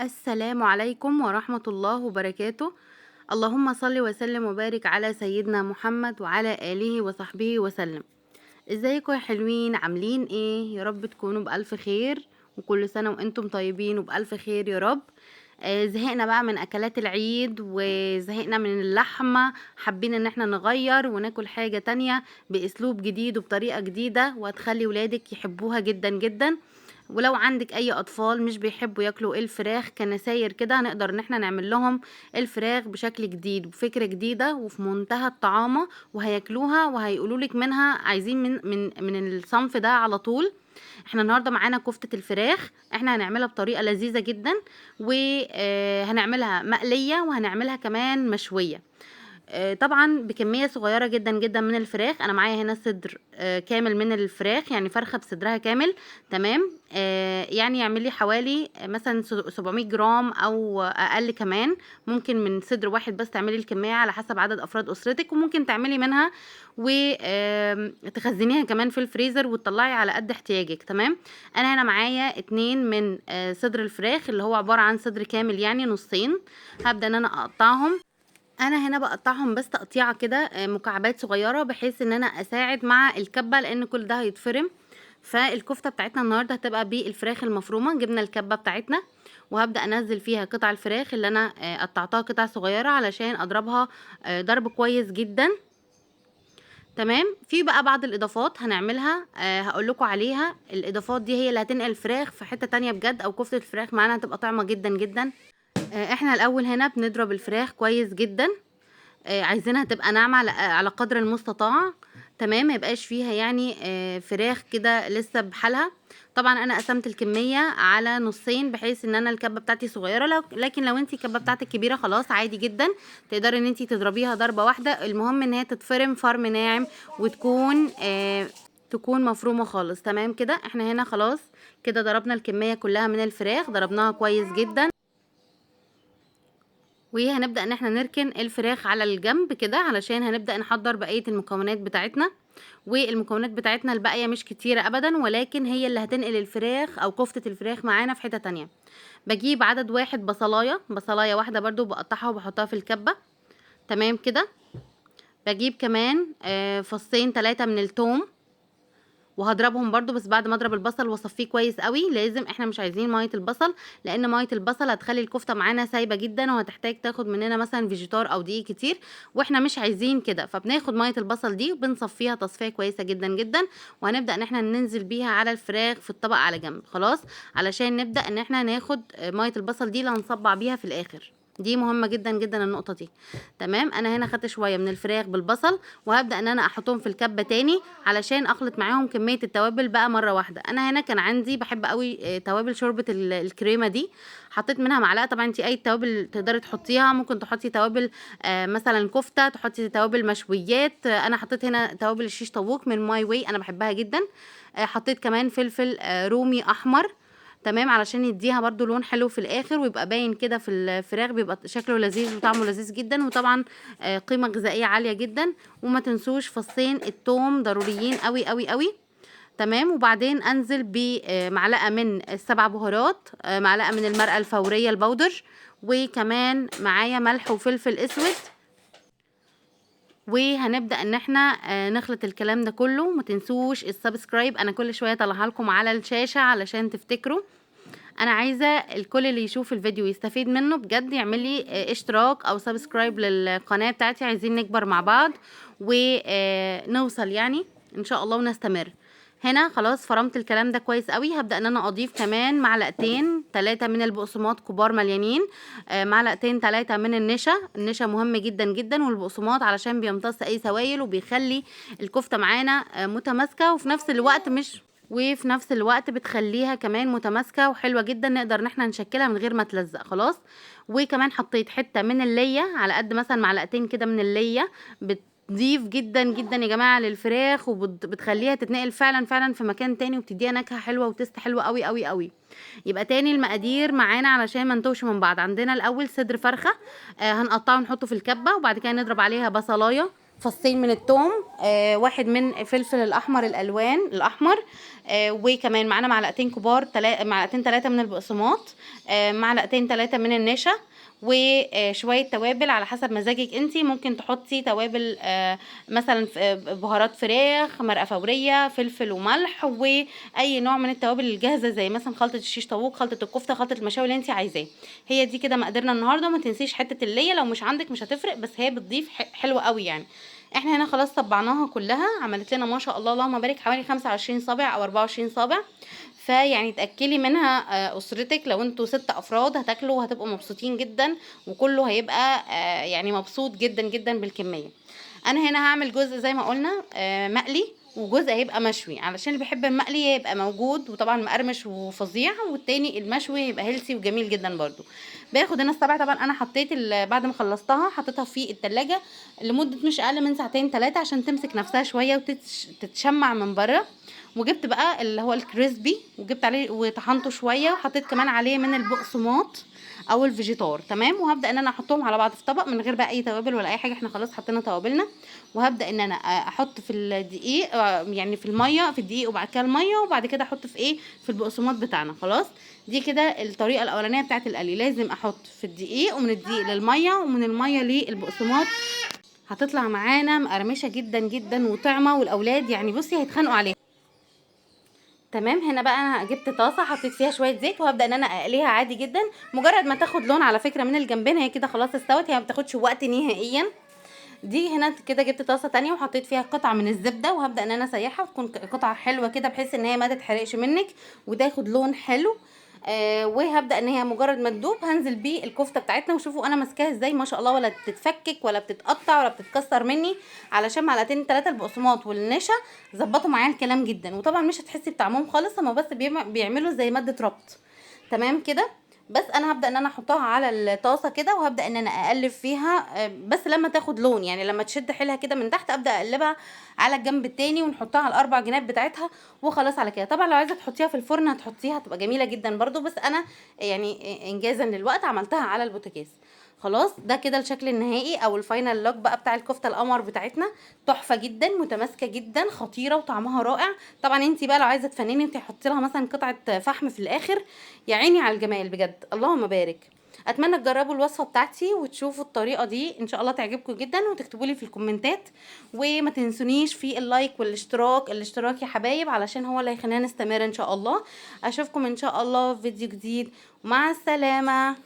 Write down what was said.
السلام عليكم ورحمة الله وبركاته. اللهم صل وسلم وبارك على سيدنا محمد وعلى آله وصحبه وسلم. ازيكم يا حلوين؟ عاملين ايه؟ يا رب تكونوا بألف خير، وكل سنة وانتم طيبين وبألف خير يا رب. زهقنا بقى من اكلات العيد وزهقنا من اللحمة، حابين ان احنا نغير وناكل حاجة تانية باسلوب جديد وبطريقة جديدة وهتخلي ولادك يحبوها جدا جدا. ولو عندك اي اطفال مش بيحبوا ياكلوا الفراخ كنساير كده، هنقدر ان احنا نعمل لهم الفراخ بشكل جديد وبفكرة جديدة وفي منتهى الطعامة، وهياكلوها وهيقولوا لك منها عايزين من الصنف ده على طول. احنا النهارده معانا كفتة الفراخ، احنا هنعملها بطريقة لذيذة جدا، وهنعملها مقلية وهنعملها كمان مشوية. طبعا بكمية صغيرة جدا جدا من الفراخ. انا معايا هنا صدر كامل من الفراخ، يعني فرخة بصدرها كامل. تمام. يعني يعمل لي حوالي مثلا 700 جرام او اقل كمان. ممكن من صدر واحد بس تعملي الكمية على حسب عدد افراد اسرتك، وممكن تعملي منها وتخزنيها كمان في الفريزر وتطلعي على قد احتياجك. تمام. انا هنا معايا 2 من صدر الفراخ اللي هو عبارة عن صدر كامل يعني نصين. هبدأ ان انا اقطعهم. انا هنا بقطعهم بس تقطيعه كده مكعبات صغيره، بحيث ان انا اساعد مع الكبه، لان كل ده هيتفرم. فالكفته بتاعتنا النهارده هتبقى بالفراخ المفرومه. جبنا الكبه بتاعتنا وهبدا انزل فيها قطع الفراخ اللي انا قطعتها قطع صغيره علشان اضربها ضرب كويس جدا. تمام. في بقى بعض الاضافات هنعملها هقول لكم عليها. الاضافات دي هي اللي هتنقل الفراخ في حته تانية بجد، او كفته الفراخ معانا هتبقى طعمه جدا جدا. احنا الاول هنا بنضرب الفراخ كويس جدا. عايزينها تبقى ناعمة على قدر المستطاع. تمام. ما يبقاش فيها يعني فراخ كده لسه بحالها. طبعا انا قسمت الكمية على نصين، بحيث ان انا الكبة بتاعتي صغيرة، لكن لو انتي الكبة بتاعتك كبيرة خلاص عادي جدا، تقدري ان انتي تضربيها ضربة واحدة. المهم ان هي تتفرم فرم ناعم وتكون تكون مفرومة خالص. تمام كده. احنا هنا خلاص كده ضربنا الكمية كلها من الفراخ، ضربناها كويس جدا. وهنبدأ ان احنا نركن الفراخ على الجنب كده، علشان هنبدأ نحضر بقية المكونات بتاعتنا. والمكونات بتاعتنا الباقية مش كتيرة ابدا، ولكن هي اللي هتنقل الفراخ او كفتة الفراخ معانا في حتة تانية. بجيب عدد واحد بصلاية واحدة برضو، بقطعها وبحطها في الكبة. تمام كده. بجيب كمان فصين 3 من التوم، وهضربهم برضو، بس بعد ما اضرب البصل واصفيه كويس قوي. لازم احنا مش عايزين ميه البصل، لان ميه البصل هتخلي الكفته معانا سايبه جدا، وهتحتاج تاخد مننا مثلا فيجيتار او دقيق كتير، واحنا مش عايزين كده. فبناخد ميه البصل دي وبنصفيها تصفيه كويسه جدا جدا، وهنبدا ان احنا ننزل بيها على الفراخ في الطبق على جنب خلاص، علشان نبدا ان احنا ناخد ميه البصل دي اللي هنصبع بيها في الاخر. دي مهمه جدا جدا النقطه دي. تمام. انا هنا خدت شويه من الفراخ بالبصل، وهبدا ان انا احطهم في الكبه تاني علشان اخلط معاهم كميه التوابل بقى مره واحده. انا هنا كان عندي بحب قوي توابل شوربه الكريمه دي، حطيت منها معلقه. طبعا انت اي توابل تقدري تحطيها، ممكن تحطي توابل مثلا كفته، تحطي توابل مشويات. انا حطيت هنا توابل الشيش طاووق من ماي واي، انا بحبها جدا. حطيت كمان فلفل رومي احمر. تمام. علشان يديها برضو لون حلو في الاخر، ويبقى باين كده في الفراخ، بيبقى شكله لذيذ وطعمه لذيذ جدا، وطبعا قيمة غذائية عالية جدا. وما تنسوش فصين التوم ضروريين قوي قوي قوي. تمام. وبعدين انزل بمعلقة من السبع بهارات، معلقة من المرقة الفورية البودر، وكمان معايا ملح وفلفل اسود. وهنبدأ ان احنا نخلط الكلام ده كله. ما تنسوش السبسكرايب، انا كل شوية اطلعها لكم على الشاشة علشان تفتكروا. انا عايزه الكل اللي يشوف الفيديو يستفيد منه بجد يعمل لي اشتراك او سبسكرايب للقناه بتاعتي. عايزين نكبر مع بعض ونوصل يعني ان شاء الله ونستمر. هنا خلاص فرمت الكلام ده كويس قوي. هبدا ان انا اضيف كمان معلقتين 3 من البقسماط كبار مليانين، معلقتين 3 من النشا مهم جدا جدا، والبقسماط علشان بيمتص اي سوائل وبيخلي الكفته معانا متماسكه، وفي نفس الوقت بتخليها كمان متماسكه وحلوه جدا، نقدر ان احنا نشكلها من غير ما تلزق خلاص. وكمان حطيت حته من الليه على قد مثلا معلقتين كده من الليه، بتضيف جدا جدا يا جماعه للفراخ، وبتخليها تتنقل فعلا فعلا في مكان تاني، وبتديها نكهه حلوه وتست حلوه قوي قوي قوي. يبقى تاني المقادير معانا علشان ما نتوهش من بعض. عندنا الاول صدر فرخه هنقطعه ونحطه في الكبه، وبعد كده نضرب عليها بصلايه فصين من الثوم، واحد من الفلفل الاحمر الالوان الاحمر، وكمان معانا معلقتين كبار، معلقتين 3 من البقسماط، معلقتين 3 من النشا، وشويه توابل على حسب مزاجك انتي. ممكن تحطي توابل مثلا بهارات فراخ، مرقه فوريه، فلفل وملح، واي نوع من التوابل الجاهزه زي مثلا خلطه الشيش طاووق، خلطه الكفته، خلطه المشاوي اللي انتي عايزاه. هي دي كده مقاديرنا النهارده. وما تنسيش حته الليه، لو مش عندك مش هتفرق، بس هي بتضيف حلو قوي يعني. احنا هنا خلاص طبعناها كلها، عملت لنا ما شاء الله اللهم بارك حوالي 25 صابع او 24 صابع. فيعني تاكلي منها اسرتك، لو انتوا 6 افراد هتاكلوا وهتبقوا مبسوطين جدا، وكله هيبقى يعني مبسوط جدا جدا بالكميه. انا هنا هعمل جزء زي ما قلنا مقلي، وجزء هيبقى مشوي، علشان اللي بيحب المقلي يبقى موجود وطبعا مقرمش وفظيع، والتاني المشوي يبقى هيلسي وجميل جدا برضو. باخد هنا السبع، طبعا انا حطيت بعد ما خلصتها حطيتها في التلاجة لمدة مش اقل من ساعتين 3 عشان تمسك نفسها شوية وتتشمع من بره. وجبت بقى اللي هو الكريسبي، وجبت عليه وطحنته شويه، وحطيت كمان عليه من البقسماط او الفيجيتار. تمام. وهبدا ان انا احطهم على بعض في طبق من غير بقى اي توابل ولا اي حاجه، احنا خلاص حطينا توابلنا. وهبدا ان انا احط في الدقيق، يعني في الميه، في الدقيق وبعد كده الميه، وبعد كده احط في ايه، في البقسماط بتاعنا. خلاص، دي كده الطريقه الاولانيه بتاعه القلي. لازم احط في الدقيق، ومن الدقيق للميه، ومن الميه للبقسماط. هتطلع معانا مقرمشه جدا جدا وطعمه، والاولاد يعني بصي هيتخانقوا عليها. تمام. هنا بقى انا جبت طاسه، حطيت فيها شويه زيت، وهبدا ان انا اقليها عادي جدا. مجرد ما تاخد لون على فكره من الجنبين هي كده خلاص استوت، هي ما بتاخدش وقت نهائيا. دي هنا كده جبت طاسه تانية وحطيت فيها قطعه من الزبده، وهبدا ان انا اسيحها وتكون قطعه حلوه كده، بحيث ان هي ما تتحرقش منك وتاخد لون حلو. وهبدا ان هي مجرد ما تدوب هنزل بيه الكفته بتاعتنا. وشوفوا انا ماسكاها ازاي ما شاء الله، ولا بتتفكك ولا بتتقطع ولا بتتكسر مني، علشان معلقتين 3 البقسماط والنشا ظبطوا معايا الكلام جدا. وطبعا مش هتحسي بطعمهم خالص، هما بس بيعملوا زي ماده ربط. تمام كده. بس انا هبدا ان انا احطها على الطاسه كده، وهبدا ان انا اقلب فيها بس لما تاخد لون، يعني لما تشد حيلها كده من تحت ابدا اقلبها على الجنب التاني، ونحطها على الاربع جناب بتاعتها. وخلاص على كده. طبعا لو عايزه تحطيها في الفرن هتحطيها، هتبقى جميله جدا برضو، بس انا يعني انجازا للوقت عملتها على البوتاجاز. خلاص، ده كده الشكل النهائي او الفاينل لوك بقى بتاع الكفته القمر بتاعتنا. تحفه جدا، متماسكه جدا، خطيره، وطعمها رائع. طبعا انت بقى لو عايزه تفنني انت حطي لها مثلا قطعه فحم في الاخر. يا عيني على الجمال بجد، اللهم بارك. اتمنى تجربوا الوصفه بتاعتي وتشوفوا الطريقه دي، ان شاء الله تعجبكم جدا، وتكتبوا لي في الكومنتات. وما تنسونيش في اللايك والاشتراك، الاشتراك يا حبايب، علشان هو اللي هيخلينا نستمر ان شاء الله. اشوفكم ان شاء الله في فيديو جديد، ومع السلامه.